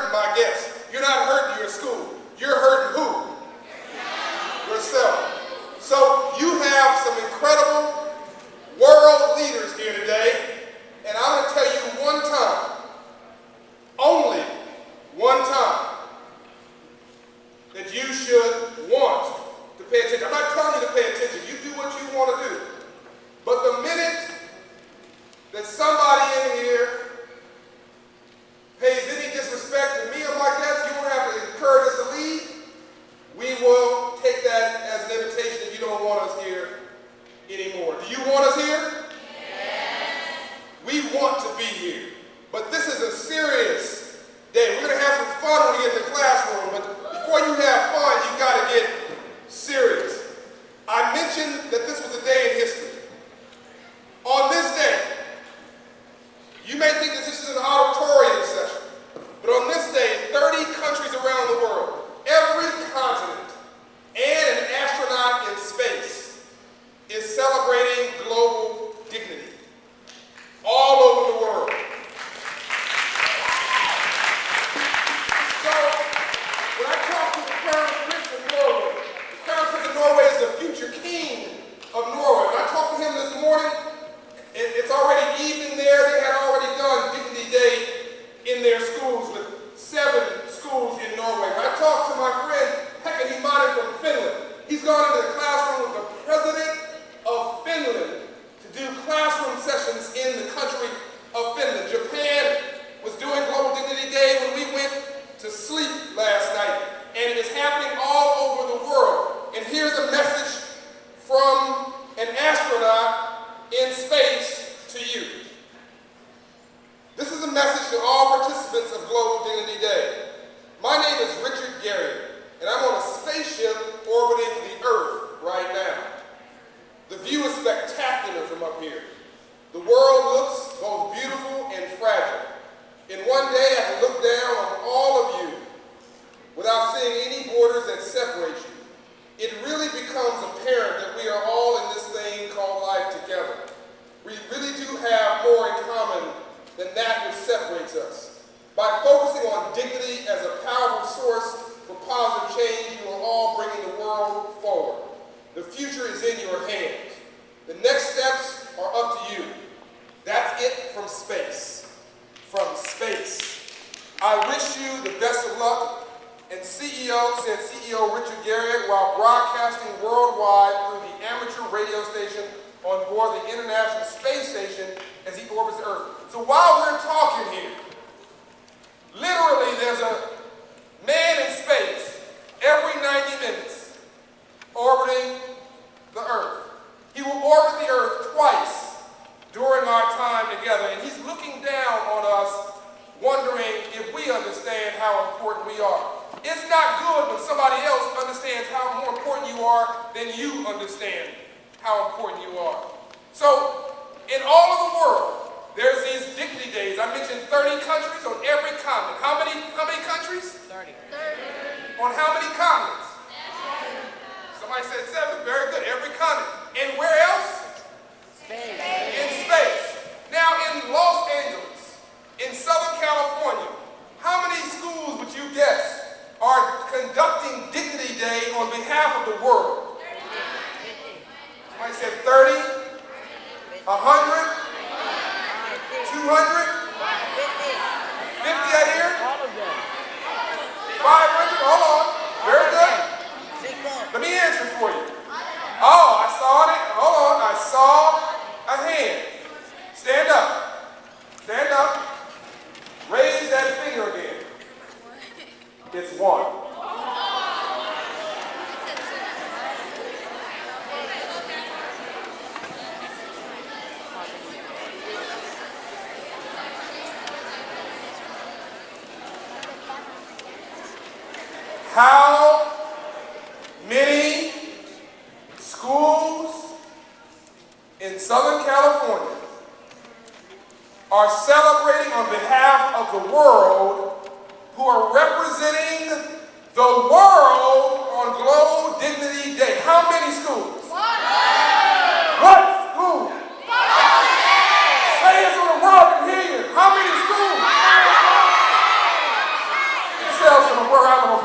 hurting my guests. You're not hurting your school. You're hurting who? Yourself. So you have some incredible world leaders here today, and I'm going to tell you one time, only one time, that you should want to pay attention. I'm not telling you to pay attention. You do what you want to do. But the minute that somebody in here pays any disrespect to me or my guests, you won't have to encourage us to leave. We will take that as an invitation that you don't want us here anymore. Do you want us here? Yes. We want to be here. But this is a serious day. We're going to have some fun when we get in the classroom, but before you have fun, you got to get serious. I mentioned that this was a day in history. On this day, you may think that this is an auditorium session, but on this day, 30 countries around the world, every continent, and an astronaut in space is celebrating global dignity all over the world. So, when I talk to the Crown Prince of Norway, the Crown Prince of Norway is the future king of Norway. When I talked to him this morning, it's already evening there. They had already done Dignity Day in their schools with 7 schools in Norway. When I talked to my friend Pekka Himanen from Finland, he's gone into the classroom with the president of Finland to do classroom sessions in the country of Finland. Japan was doing Global Dignity Day when we went to sleep last night, and it is happening all over the world. And here's a message from an astronaut in space to you. This is a message to all participants of Global Dignity Day. My name is Richard Garriott, and I'm on a spaceship orbiting the Earth right now. The view is spectacular from up here. The world looks both beautiful and fragile. In one day, I can look down on all of you without seeing any borders that separate you. It really becomes apparent that we are all in this thing called life together. We really do have more in common than that which separates us. By focusing on dignity as a powerful source for positive change, you are all bringing the world forward. The future is in your hands. The next steps are up to you. That's it from space. From space. I wish you the best of luck. And CEO Richard Garriott, while broadcasting worldwide through the amateur radio station on board the International Space Station as he orbits the Earth. So while we're talking here, literally there's a man in space every 90 minutes orbiting the Earth. He will orbit the Earth twice during our time together, and he's looking down on us, wondering if we understand how important we are. It's not good when somebody else understands how more important you are than you understand how important you are. So, in all of the world, there's these dignity days. I mentioned 30 countries on every continent. How many countries? 30. On how many continents? 7. Somebody said 7. Very good. Every continent. And where else? Space. In space. Now, in Los Angeles, in Southern California, how many schools would you guess are conducting Dignity Day on behalf of the world? 30. Somebody said 30, 100, 200, 50 I hear? 500, hold on. Very good. Let me answer for you. Oh, I saw it. Hold on, I saw a hand. Stand up. Stand up. Raise that finger again. It's 1. How many schools in Southern California are celebrating on behalf of the world, who are representing the world on Global Dignity Day? How many schools? What school? Say it so the world can hear you. How many schools? where I'm going to